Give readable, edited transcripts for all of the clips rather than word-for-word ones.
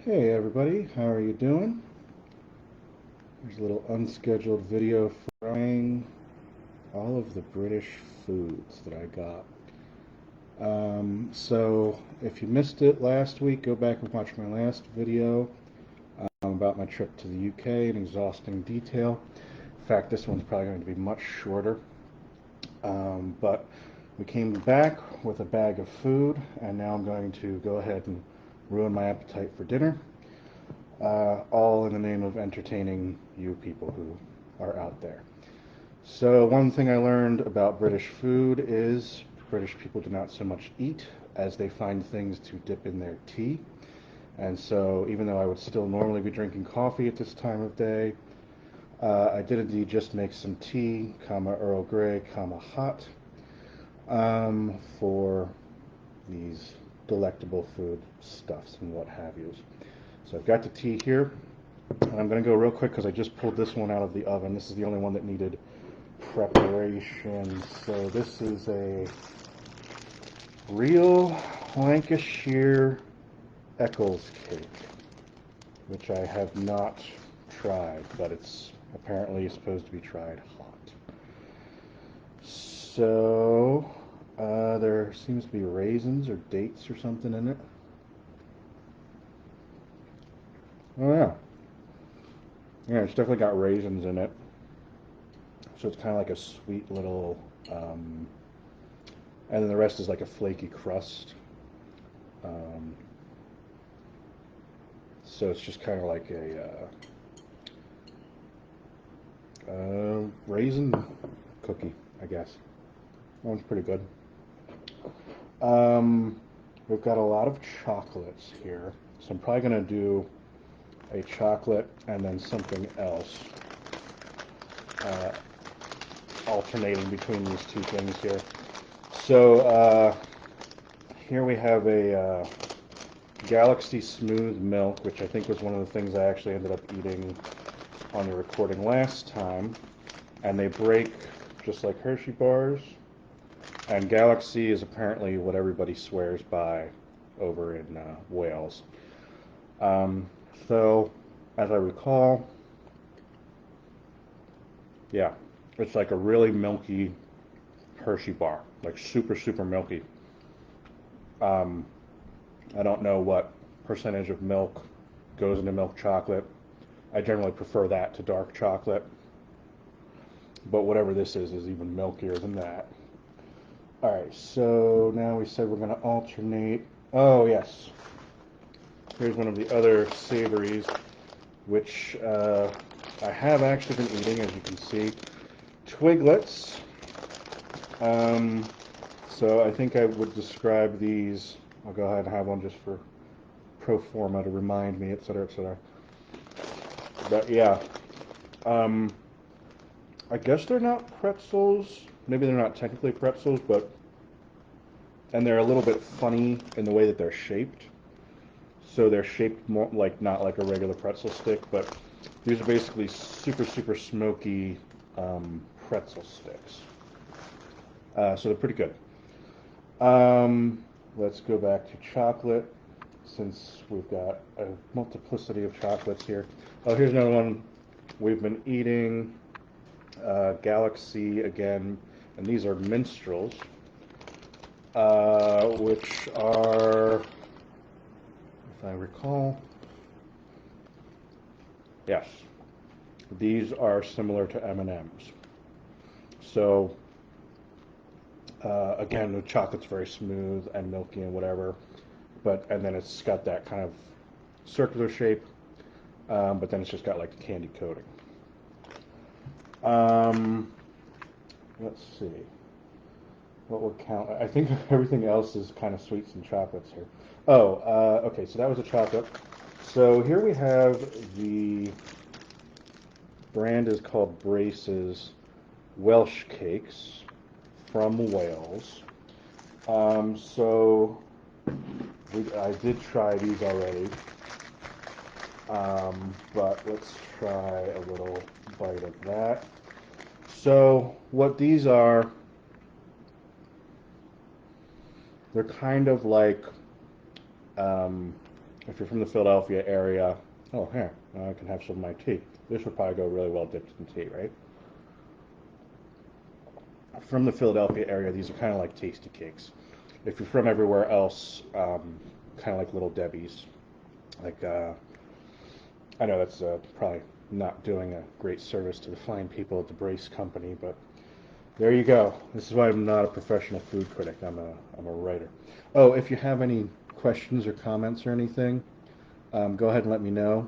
Hey everybody, how are you doing? Here's a little unscheduled video trying all of the British foods that I got. So if you missed it last week, go back and watch my last video about my trip to the UK in exhausting detail. In fact, this one's probably going to be much shorter. But we came back with a bag of food, and now I'm going to go ahead and ruin my appetite for dinner. All in the name of entertaining you people who are out there. So one thing I learned about British food is British people do not so much eat as they find things to dip in their tea. And so even though I would still normally be drinking coffee at this time of day, I did indeed just make some tea, Earl Grey, hot, for these delectable food stuffs and what have yous. So I've got the tea here, and I'm going to go real quick because I just pulled this one out of the oven. This is the only one that needed preparation. So this is a real Lancashire Eccles cake, which I have not tried, but it's apparently supposed to be tried hot. So there seems to be raisins or dates or something in it. Oh yeah. Yeah, it's definitely got raisins in it. So it's kind of like a sweet little, and then the rest is like a flaky crust. Um, so it's just kind of like a raisin cookie, I guess. That one's pretty good. Um, we've got a lot of chocolates here, so I'm probably gonna do a chocolate and then something else, uh, alternating between these two things here. So here we have a Galaxy Smooth Milk, which I think was one of the things I actually ended up eating on the recording last time. And they break just like Hershey bars. And Galaxy is apparently what everybody swears by over in Wales. So, as I recall, yeah, it's like a really milky Hershey bar, like super, super milky. Um, I don't know what percentage of milk goes into milk chocolate. I generally prefer that to dark chocolate, but whatever this is even milkier than that. All right, so now we said we're going to alternate. Oh, yes. Here's one of the other savories, which I have actually been eating, as you can see. Twiglets. So I think I would describe these. I'll go ahead and have one just for pro forma to remind me, etc., etc. But yeah, um, I guess they're not pretzels. Maybe they're not technically pretzels, but and they're a little bit funny in the way that they're shaped. So they're shaped more like not like a regular pretzel stick, but these are basically super super smoky pretzel sticks. So they're pretty good. Let's go back to chocolate since we've got a multiplicity of chocolates here. Oh, here's another one we've been eating. Galaxy again, and these are minstrels, which are, if I recall, yes, these are similar to M&Ms. So again, the chocolate's very smooth and milky and whatever, and then it's got that kind of circular shape, but then it's just got like a candy coating. Let's see. What would count? I think everything else is kind of sweets and chocolates here. Oh, okay, so that was a chocolate. So here we have the brand is called Brace's Welsh Cakes from Wales. So I did try these already, but let's try a little bite of that. So what these are, they're kind of like If you're from the Philadelphia area, oh, here, now I can have some of my tea. This would probably go really well dipped in tea, right? From the Philadelphia area, these are kind of like tasty cakes. If you're from everywhere else, kind of like Little Debbie's. Like, I know that's probably not doing a great service to the fine people at the Brace Company, but there you go. This is why I'm not a professional food critic. I'm a writer. Oh, if you have any questions or comments or anything, go ahead and let me know.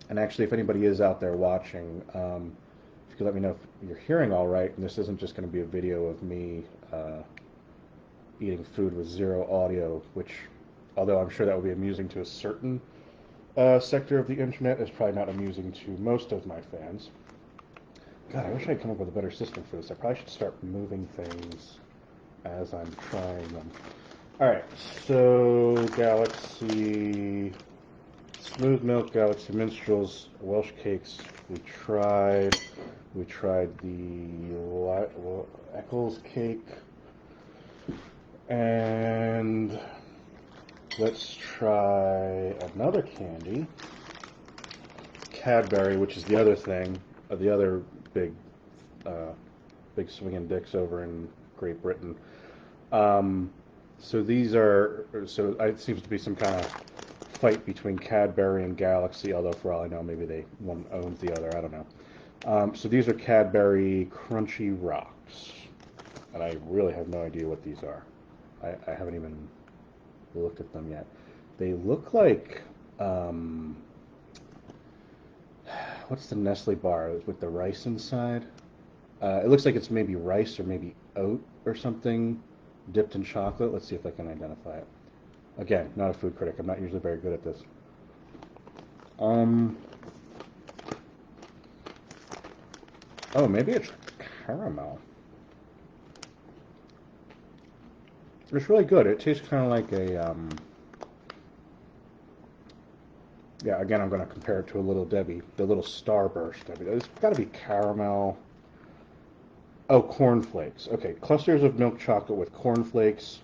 And actually, if anybody is out there watching, if you could let me know if you're hearing all right, and this isn't just going to be a video of me eating food with zero audio, which, although I'm sure that would be amusing to a certain sector of the internet, is probably not amusing to most of my fans. God, I wish I'd come up with a better system for this. I probably should start moving things as I'm trying them. Alright, so Galaxy Smooth Milk, Galaxy Minstrels, Welsh Cakes. We tried the Eccles Cake, and let's try another candy, Cadbury, which is the other thing, the other big swinging dicks over in Great Britain. So these are, so it seems to be some kind of fight between Cadbury and Galaxy, although for all I know, maybe one owns the other, I don't know. So these are Cadbury Crunchy Rocks, and I really have no idea what these are. I haven't even looked at them yet. They look like, what's the Nestle bar with the rice inside? It looks like it's maybe rice or maybe oat or something dipped in chocolate. Let's see if I can identify it. Again, not a food critic. I'm not usually very good at this. Oh, maybe it's caramel. It's really good. It tastes kind of like a, yeah, again, I'm going to compare it to a Little Debbie, the little Starburst Debbie. It's got to be caramel. Oh, cornflakes. Okay, clusters of milk chocolate with cornflakes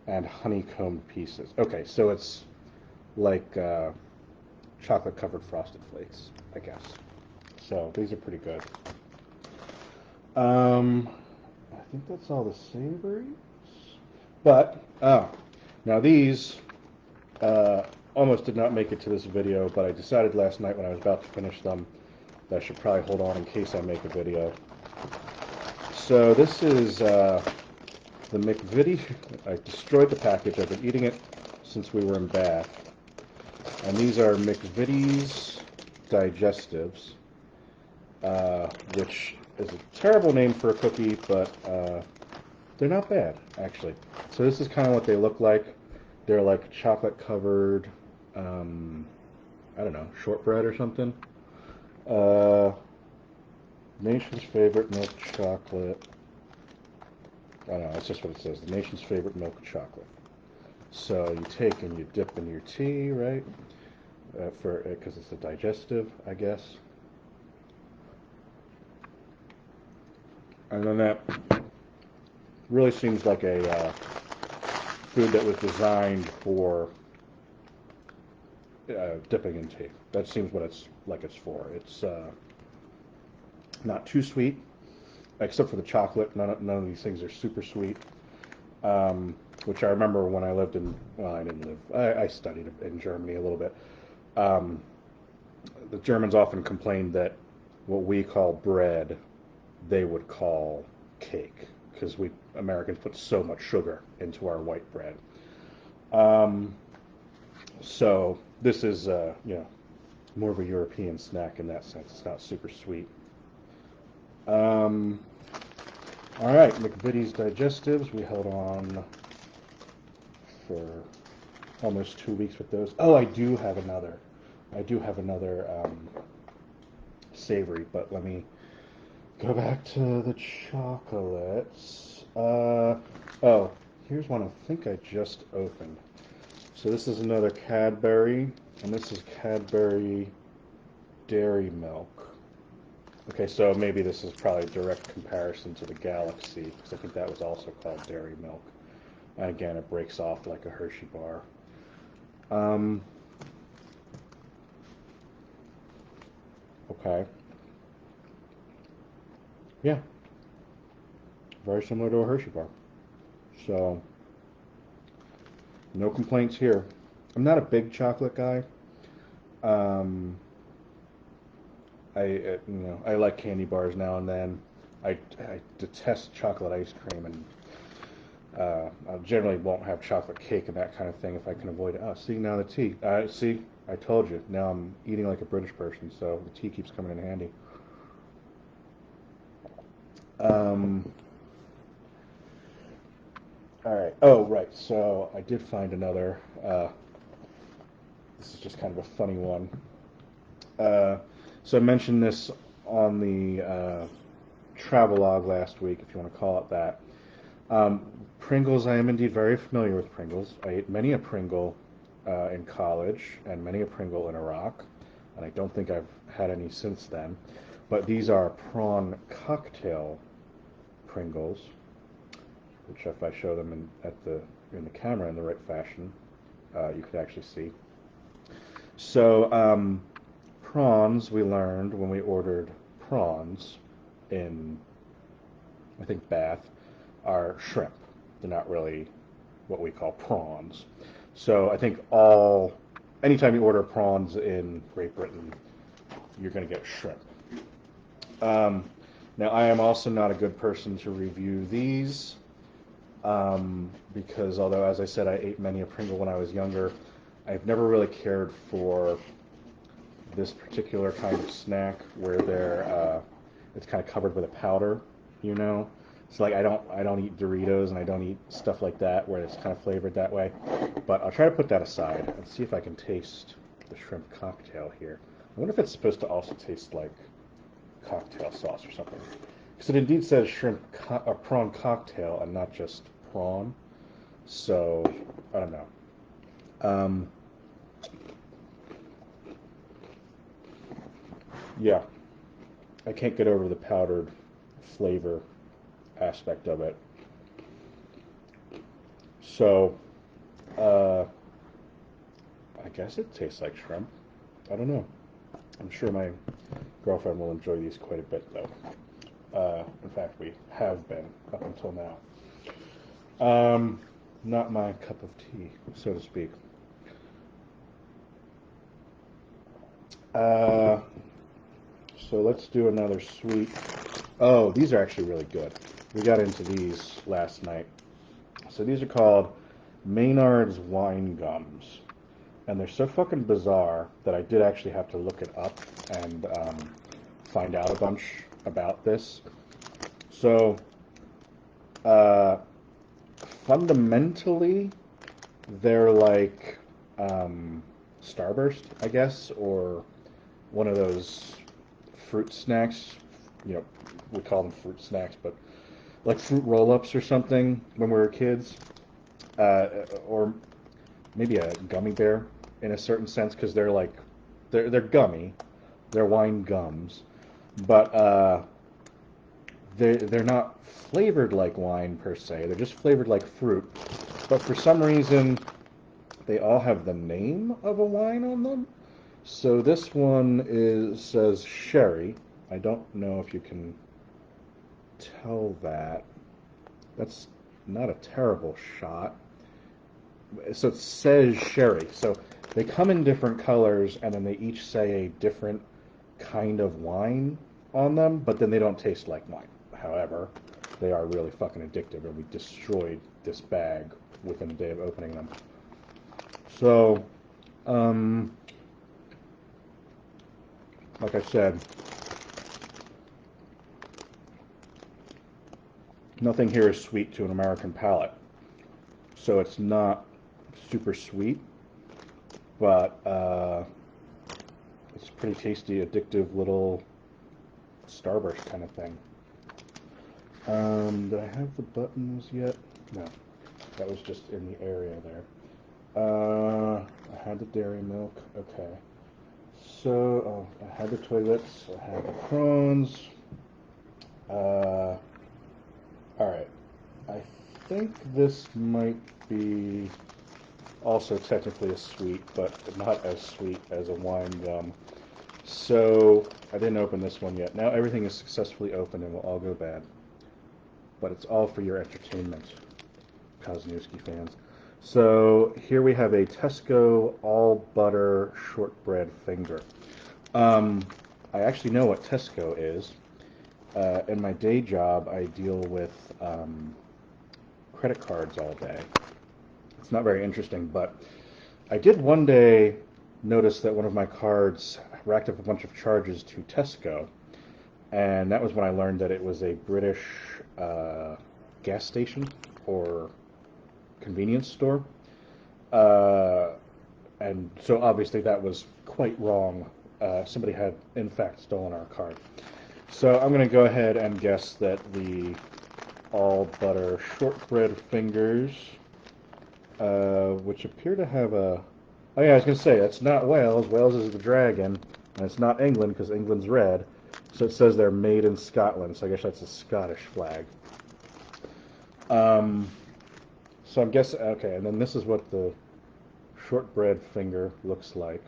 and honeycombed pieces. Okay, so it's like chocolate-covered frosted flakes, I guess. So these are pretty good. I think that's all the savories. But, now these almost did not make it to this video, but I decided last night when I was about to finish them that I should probably hold on in case I make a video. So this is the McVitie. I destroyed the package. I've been eating it since we were in Bath. And these are McVitie's Digestives, which is a terrible name for a cookie, but they're not bad, actually. So this is kind of what they look like. They're like chocolate-covered, I don't know, shortbread or something. Nation's favorite milk chocolate. I don't know, that's just what it says. The nation's favorite milk chocolate. So you take and you dip in your tea, right? Because it's a digestive, I guess. And then that really seems like a food that was designed for dipping in tea. That seems what it's for. It's not too sweet, except for the chocolate. None of these things are super sweet, which I remember when I lived in, well, I didn't live, I studied in Germany a little bit. The Germans often complained that what we call bread, they would call cake, because we Americans put so much sugar into our white bread. So this is, more of a European snack in that sense. It's not super sweet. All right, McVitie's Digestives. We held on for almost 2 weeks with those. Oh, I do have another savory, but let me go back to the chocolates. Oh, here's one I think I just opened. So this is another Cadbury, and this is Cadbury Dairy Milk. Okay, so maybe this is probably a direct comparison to the Galaxy, because I think that was also called Dairy Milk. And again, it breaks off like a Hershey bar. Okay. Yeah, very similar to a Hershey bar. So, no complaints here. I'm not a big chocolate guy. Um, I like candy bars now and then. I detest chocolate ice cream, and I generally won't have chocolate cake and that kind of thing if I can avoid it. Oh, see, now the tea. See, I told you. Now I'm eating like a British person, so the tea keeps coming in handy. Um, all right. Oh, right. So I did find another. This is just kind of a funny one. Uh, so I mentioned this on the travelogue last week, if you want to call it that. Pringles, I am indeed very familiar with Pringles. I ate many a Pringle in college and many a Pringle in Iraq, and I don't think I've had any since then. But these are prawn cocktail Pringles, which if I show them in the camera in the right fashion, you could actually see. So prawns, we learned when we ordered prawns in, I think, Bath, are shrimp. They're not really what we call prawns. So I think anytime you order prawns in Great Britain, you're going to get shrimp. Now, I am also not a good person to review these because although, as I said, I ate many a Pringle when I was younger, I've never really cared for this particular kind of snack where it's kind of covered with a powder, you know. So like I don't eat Doritos and I don't eat stuff like that where it's kind of flavored that way. But I'll try to put that aside and see if I can taste the shrimp cocktail here. I wonder if it's supposed to also taste like cocktail sauce or something. Because it indeed says prawn cocktail and not just prawn. So I don't know. Yeah, I can't get over the powdered flavor aspect of it. So, I guess it tastes like shrimp. I don't know. I'm sure my girlfriend will enjoy these quite a bit, though. In fact, we have been up until now. Not my cup of tea, so to speak. So let's do another sweet. Oh, these are actually really good. We got into these last night. So these are called Maynard's Wine Gums. And they're so fucking bizarre that I did actually have to look it up and find out a bunch about this. So, fundamentally, they're like Starburst, I guess, or one of those fruit snacks. You know, we call them fruit snacks, but like fruit roll-ups or something when we were kids, or maybe a gummy bear in a certain sense because they're gummy, they're wine gums, but they're not flavored like wine per se. They're just flavored like fruit, but for some reason they all have the name of a wine on them. So this one says sherry. I don't know if you can tell that. That's not a terrible shot. So it says sherry. So they come in different colors, and then they each say a different kind of wine on them, but then they don't taste like wine. However, they are really fucking addictive, and we destroyed this bag within a day of opening them. So, like I said, nothing here is sweet to an American palate. So it's not super sweet, but it's pretty tasty, addictive little Starburst kind of thing. Did I have the buttons yet? No, that was just in the area there. I had the dairy milk. Okay. So, I had the toilets. I had the prawns. Alright. I think this might be also technically a sweet, but not as sweet as a wine gum. So I didn't open this one yet. Now everything is successfully open and will all go bad. But it's all for your entertainment, Kosniewski fans. So here we have a Tesco all butter shortbread finger. I actually know what Tesco is. In my day job, I deal with credit cards all day. It's not very interesting, but I did one day notice that one of my cards racked up a bunch of charges to Tesco, and that was when I learned that it was a British gas station or convenience store. And so obviously that was quite wrong. Somebody had, in fact, stolen our card. So I'm going to go ahead and guess that the all butter shortbread fingers, which appear to have a... Oh yeah, I was going to say, that's not Wales. Wales is the dragon, and it's not England because England's red. So it says they're made in Scotland, so I guess that's a Scottish flag. So I'm guessing, okay, and then this is what the shortbread finger looks like.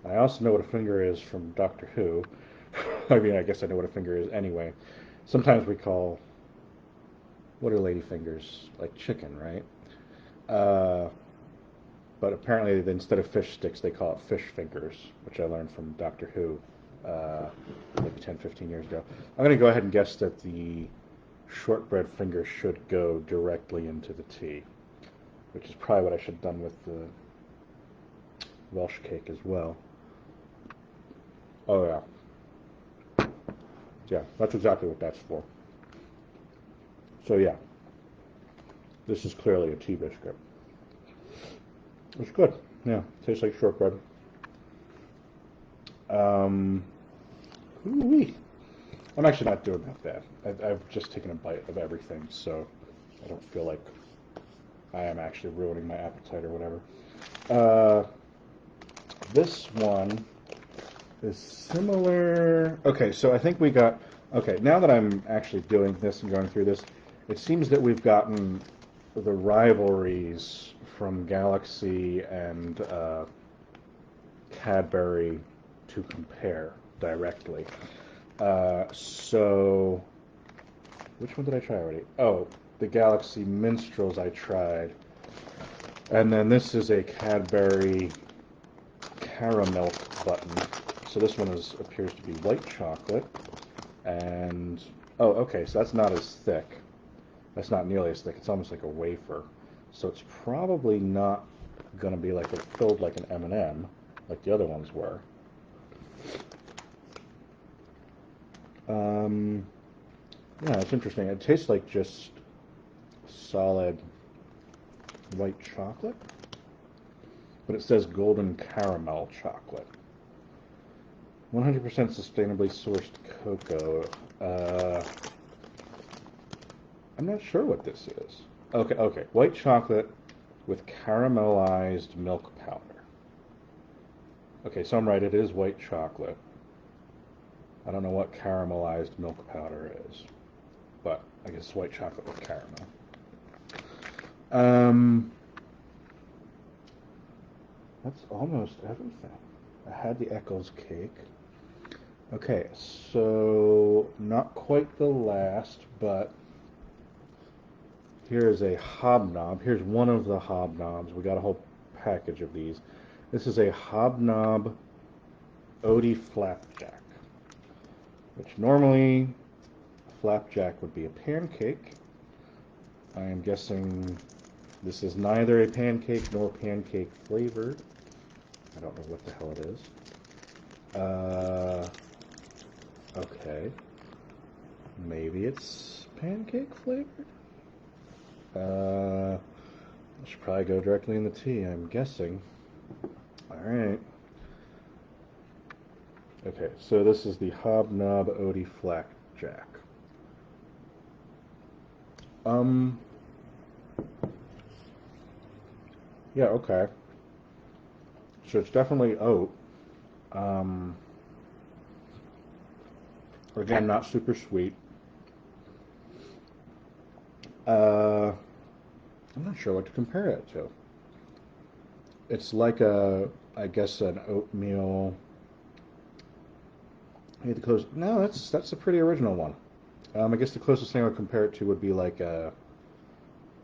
I also know what a finger is from Doctor Who. I mean, I guess I know what a finger is anyway. Sometimes we call, what are lady fingers? Like chicken, right? But apparently instead of fish sticks, they call it fish fingers, which I learned from Doctor Who maybe 10, 15 years ago. I'm going to go ahead and guess that the shortbread finger should go directly into the tea, which is probably what I should have done with the Welsh cake as well. Oh yeah. Yeah, that's exactly what that's for. So yeah, this is clearly a tea biscuit. It's good. Yeah, tastes like shortbread. Ooh-wee. I'm actually not doing that bad. I've just taken a bite of everything, so I don't feel like I am actually ruining my appetite or whatever. This one is similar. Okay, so I think we got... Okay, now that I'm actually doing this and going through this, it seems that we've gotten the rivalries from Galaxy and Cadbury to compare directly. So, which one did I try already? Oh, the Galaxy Minstrels I tried. And then this is a Cadbury caramel button. So this one appears to be white chocolate. And, oh, okay, so that's not as thick. That's not nearly as thick. It's almost like a wafer. So it's probably not going to be like filled like an M&M, like the other ones were. Yeah, it's interesting. It tastes like just solid white chocolate, but it says golden caramel chocolate. 100% sustainably sourced cocoa. I'm not sure what this is. Okay. White chocolate with caramelized milk powder. Okay, so I'm right. It is white chocolate. I don't know what caramelized milk powder is, but I guess white chocolate with caramel. That's almost everything. I had the Eccles cake. Okay, so not quite the last, but here is a hobnob. Here's one of the hobnobs. We got a whole package of these. This is a hobnob Odie flapjack, which normally flapjack would be a pancake. I am guessing this is neither a pancake nor pancake flavored. I don't know what the hell it is. Okay. Maybe it's pancake flavored? I should probably go directly in the tea, I'm guessing. Alright. Okay, so this is the Hobnob Odie Flapjack. Yeah, okay. So it's definitely oat. Again, not super sweet. I'm not sure what to compare it to. It's like I guess an oatmeal Maybe the close. No, that's a pretty original one. I guess the closest thing I would compare it to would be like a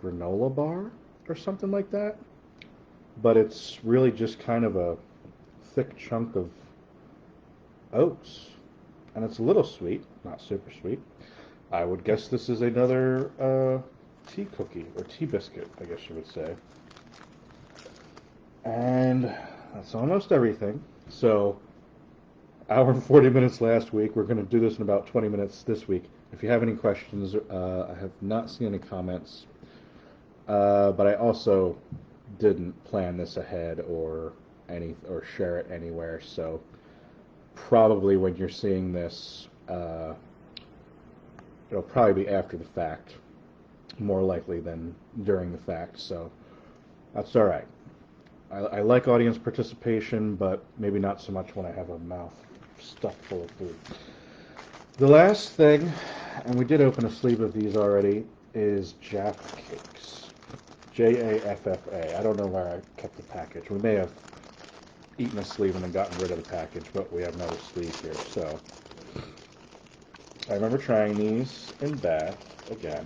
granola bar or something like that. But it's really just kind of a thick chunk of oats, and it's a little sweet, not super sweet. I would guess this is another tea cookie or tea biscuit, I guess you would say. And that's almost everything. So, hour and 40 minutes last week. We're going to do this in about 20 minutes this week. If you have any questions, I have not seen any comments. But I also didn't plan this ahead or share it anywhere. So probably when you're seeing this, it'll probably be after the fact, more likely than during the fact. So that's all right. I like audience participation, but maybe not so much when I have a mouth stuffed full of food. The last thing, and we did open a sleeve of these already, is Jaffa Cakes. Jaffa. I don't know where I kept the package. We may have eaten a sleeve and then gotten rid of the package, but we have another sleeve here. So I remember trying these in Bath again.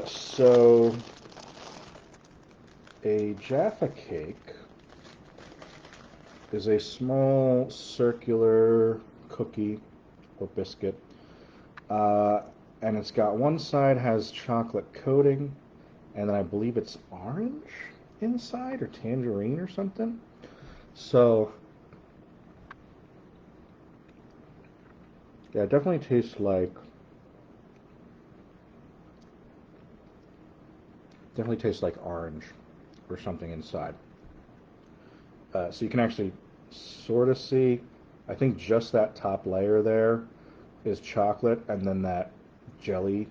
So a Jaffa cake is a small circular cookie or biscuit, and it's got one side has chocolate coating, and then I believe it's orange inside or tangerine or something. So yeah, it definitely tastes like orange or something inside. So you can actually sort of see, I think just that top layer there is chocolate, and then that jelly,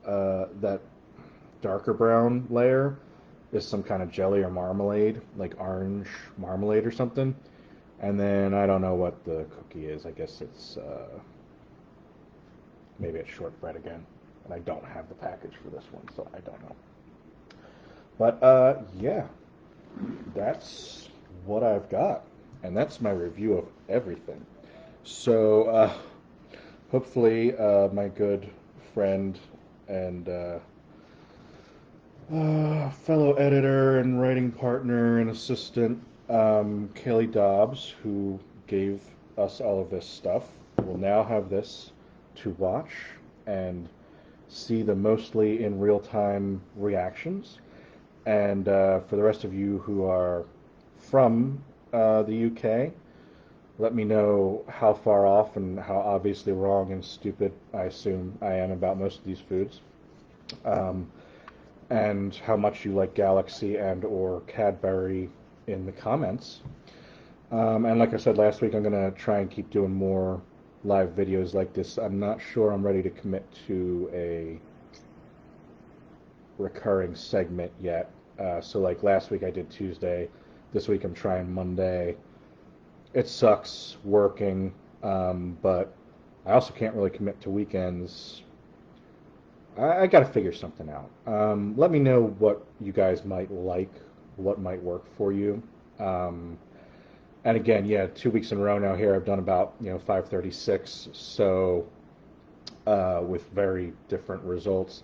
that darker brown layer is some kind of jelly or marmalade, like orange marmalade or something. And then I don't know what the cookie is. I guess it's maybe it's shortbread again. And I don't have the package for this one, so I don't know. But yeah, that's what I've got, and that's my review of everything. So hopefully, my good friend and fellow editor and writing partner and assistant, Kaylee Dobbs, who gave us all of this stuff, will now have this to watch and see the mostly in real time reactions. And for the rest of you who are from the UK, let me know how far off and how obviously wrong and stupid I assume I am about most of these foods, um, and how much you like Galaxy and or Cadbury in the comments. And like I said last week, I'm going to try and keep doing more live videos like this. I'm not sure I'm ready to commit to a recurring segment yet. So like last week I did Tuesday. This week I'm trying Monday. It sucks working, but I also can't really commit to weekends. I got to figure something out. Let me know what you guys might like, what might work for you. Um, and again, yeah, 2 weeks in a row now here I've done about 536, so with very different results.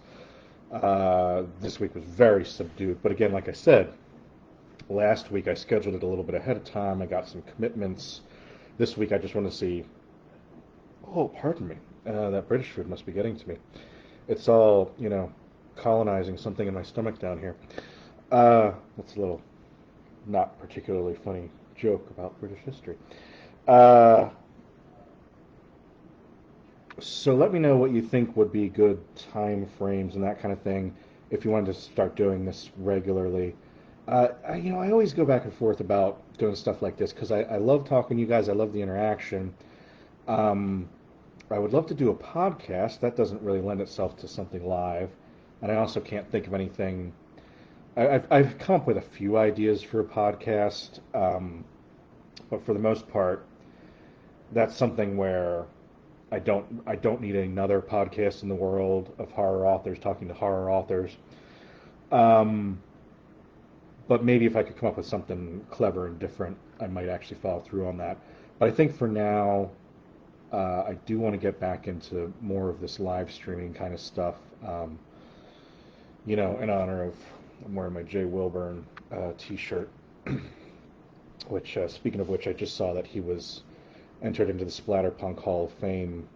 This week was very subdued, but again, like I said, last week I scheduled it a little bit ahead of time. I got some commitments. This week I just want to see. Oh, pardon me. That British food must be getting to me. It's all, colonizing something in my stomach down here. That's a little not particularly funny joke about British history. Uh, so let me know what you think would be good time frames and that kind of thing if you wanted to start doing this regularly. I always go back and forth about doing stuff like this because I love talking to you guys. I love the interaction. Um, I would love to do a podcast. That doesn't really lend itself to something live. And I also can't think of anything. I've come up with a few ideas for a podcast, but for the most part, that's something where I don't need another podcast in the world of horror authors talking to horror authors. Um, but maybe if I could come up with something clever and different, I might actually follow through on that. But I think for now, I do want to get back into more of this live streaming kind of stuff. In honor of, I'm wearing my Jay Wilburn T-shirt, which, speaking of which, I just saw that he was entered into the Splatterpunk Hall of Fame.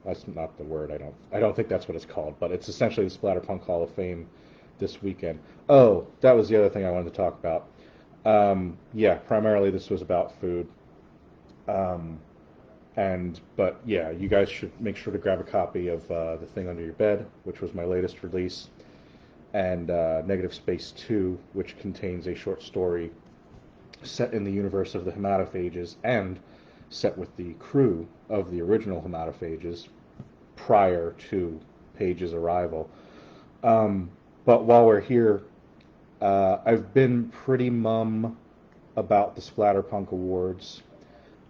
That's not the word. I don't think that's what it's called, but it's essentially the Splatterpunk Hall of Fame this weekend. Oh, that was the other thing I wanted to talk about. Yeah, primarily this was about food. But yeah, you guys should make sure to grab a copy of The Thing Under Your Bed, which was my latest release, and Negative Space 2, which contains a short story set in the universe of the Hematophages and set with the crew of the original Hematophages prior to Paige's arrival. But while we're here, I've been pretty mum about the Splatterpunk Awards,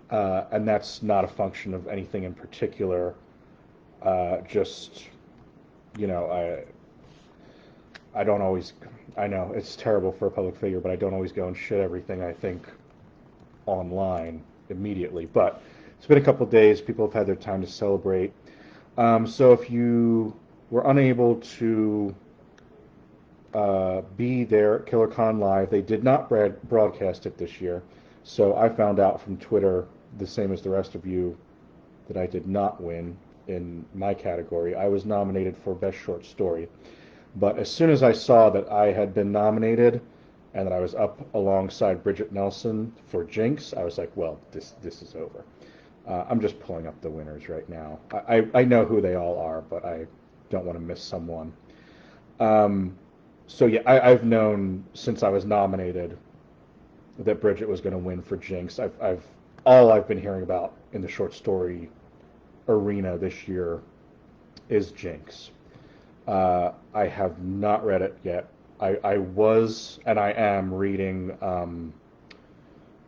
and that's not a function of anything in particular. Just, I don't always, I know it's terrible for a public figure, but I don't always go and shit everything I think online immediately. But it's been a couple of days. People have had their time to celebrate. So if you were unable to be there at KillerCon Live, they did not broadcast it this year. So I found out from Twitter, the same as the rest of you, that I did not win in my category. I was nominated for Best Short Story. But as soon as I saw that I had been nominated and that I was up alongside Bridget Nelson for Jinx, I was like, well, this is over. I'm just pulling up the winners right now. I know who they all are, but I don't want to miss someone. So yeah, I've known since I was nominated that Bridget was going to win for Jinx. All I've been hearing about in the short story arena this year is Jinx. I have not read it yet. I was and I am reading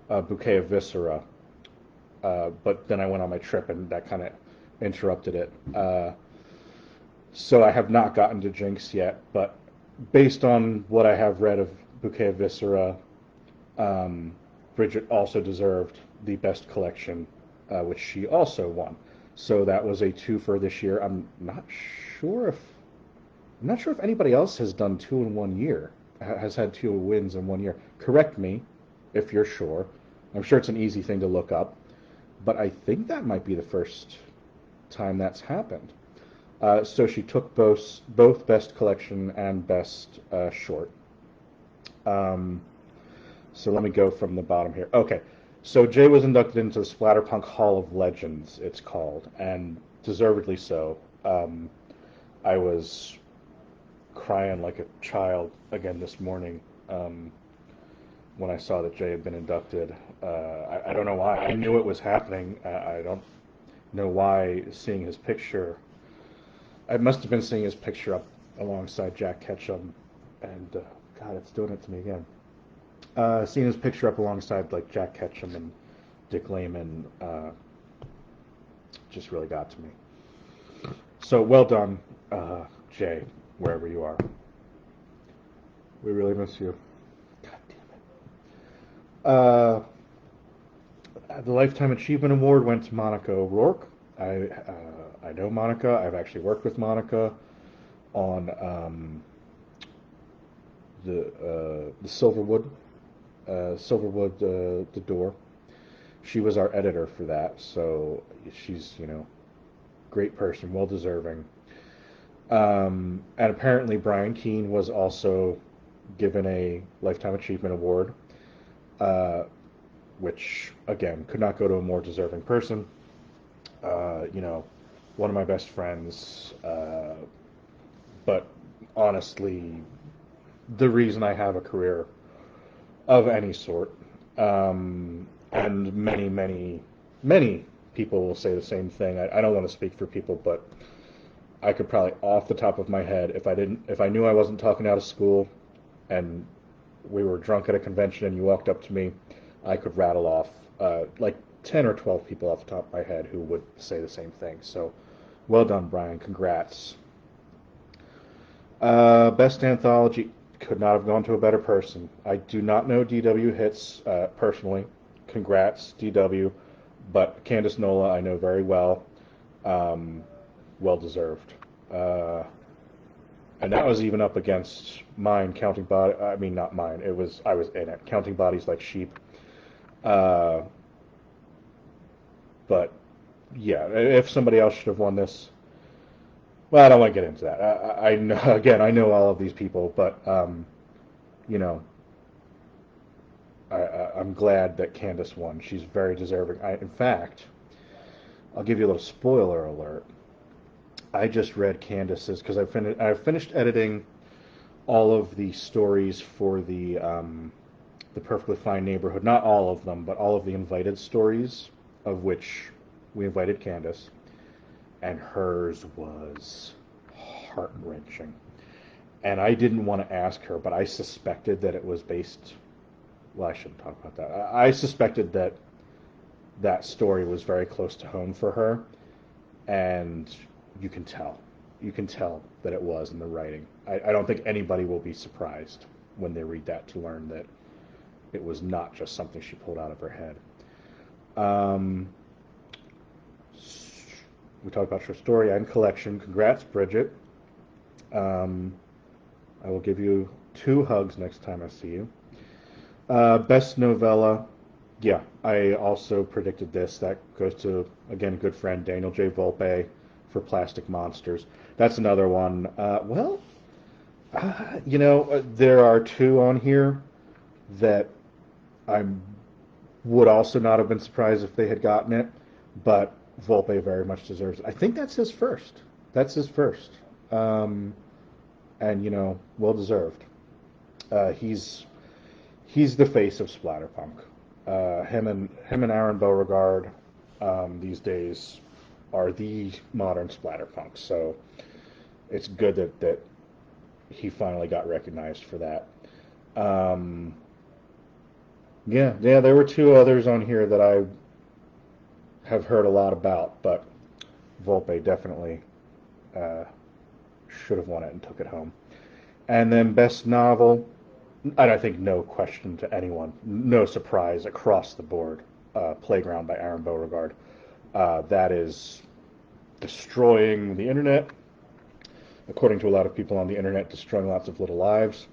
a Bouquet of Viscera, but then I went on my trip and that kind of interrupted it. So I have not gotten to Jinx yet, but based on what I have read of Bouquet of Viscera, Bridget also deserved the best collection, which she also won. So that was a two for this year. I'm not sure if anybody else has done two in 1 year, has had two wins in 1 year. Correct me if you're sure. I'm sure it's an easy thing to look up, but I think that might be the first time that's happened. So she took both Best Collection and Best Short. So let me go from the bottom here. Okay, so Jay was inducted into the Splatterpunk Hall of Legends, it's called, and deservedly so. I was crying like a child again this morning when I saw that Jay had been inducted. I don't know why. I knew it was happening. I don't know why seeing his picture. I must have been seeing his picture up alongside Jack Ketchum, and God, it's doing it to me again. Seeing his picture up alongside like Jack Ketchum and Dick Lehman just really got to me. So well done, Jay, wherever you are. We really miss you. God damn it. The Lifetime Achievement Award went to Monica O'Rourke. I know Monica. I've actually worked with Monica on the Silverwood, the Door. She was our editor for that, so she's great person, well deserving. And apparently Brian Keene was also given a Lifetime Achievement Award, which again could not go to a more deserving person. One of my best friends, but honestly, the reason I have a career of any sort, and many, many, many people will say the same thing. I don't want to speak for people, but I could probably, off the top of my head, if I knew I wasn't talking out of school, and we were drunk at a convention and you walked up to me, I could rattle off like 10 or 12 people off the top of my head who would say the same thing. So, well done, Brian. Congrats. Best anthology. Could not have gone to a better person. I do not know DW Hits personally. Congrats, DW. But Candace Nola, I know very well. Um, well deserved. Uh, and that was even up against mine, counting body. I mean, not mine. It was I was in it, counting bodies like sheep. Uh, but yeah, if somebody else should have won this, well, I don't want to get into that. I know, again, I know all of these people, but you know, I'm glad that Candace won. She's very deserving. In fact, I'll give you a little spoiler alert. I just read Candace's because I've finished editing all of the stories for the Perfectly Fine Neighborhood. Not all of them, but all of the invited stories, of which we invited Candace, and hers was heart wrenching. And I didn't want to ask her, but I suspected that it was based. Well, I shouldn't talk about that. I suspected that that story was very close to home for her, and you can tell. You can tell that it was in the writing. I don't think anybody will be surprised when they read that to learn that it was not just something she pulled out of her head. Um, we talked about short story and collection. Congrats, Bridget. Um, I will give you 2 hugs next time I see you. Best novella. Yeah, I also predicted this. That goes to, again, good friend Daniel J. Volpe for Plastic Monsters. That's another one. There are 2 on here that I would also not have been surprised if they had gotten it, but Volpe very much deserves it. I think that's his first. That's his first. Um, and, well deserved. He's the face of Splatterpunk. Him and Aaron Beauregard these days are the modern Splatterpunk. So it's good that he finally got recognized for that. Um, yeah, there were 2 others on here that I have heard a lot about, but Volpe definitely uh, should have won it and took it home. And then best novel, and I think no question to anyone, no surprise across the board. Playground by Aaron Beauregard. That is destroying the internet, according to a lot of people on the internet, destroying lots of little lives.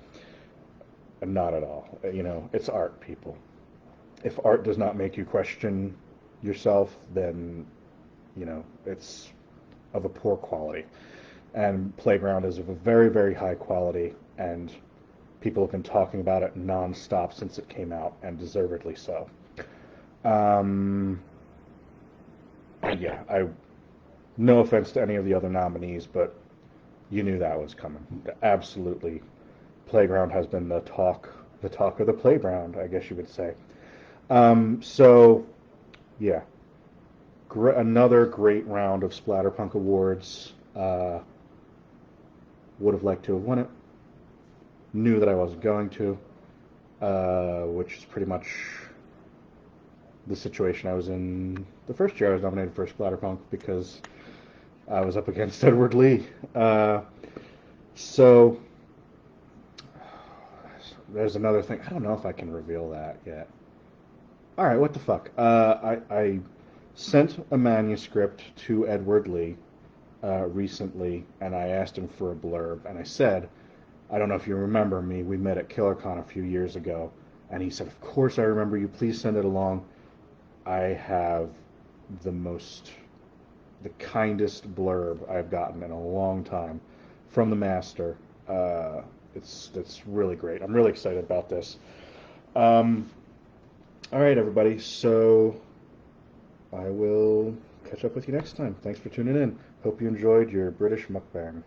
Not at all. It's art, people. If art does not make you question yourself, then, it's of a poor quality. And Playground is of a very, very high quality, and people have been talking about it nonstop since it came out, and deservedly so. Um, yeah, no offense to any of the other nominees, but you knew that was coming. Absolutely, Playground has been the talk of the playground, I guess you would say. So yeah, another great round of Splatterpunk Awards. Would have liked to have won it. Knew that I wasn't going to, which is pretty much the situation I was in the first year I was nominated for Splatterpunk, because I was up against Edward Lee. So there's another thing. I don't know if I can reveal that yet. All right, what the fuck? I sent a manuscript to Edward Lee recently, and I asked him for a blurb, and I said, I don't know if you remember me. We met at KillerCon a few years ago, and he said, "Of course I remember you. Please send it along." I have the most, the kindest blurb I've gotten in a long time from the master. It's really great. I'm really excited about this. Um, all right, everybody. So I will catch up with you next time. Thanks for tuning in. Hope you enjoyed your British mukbang.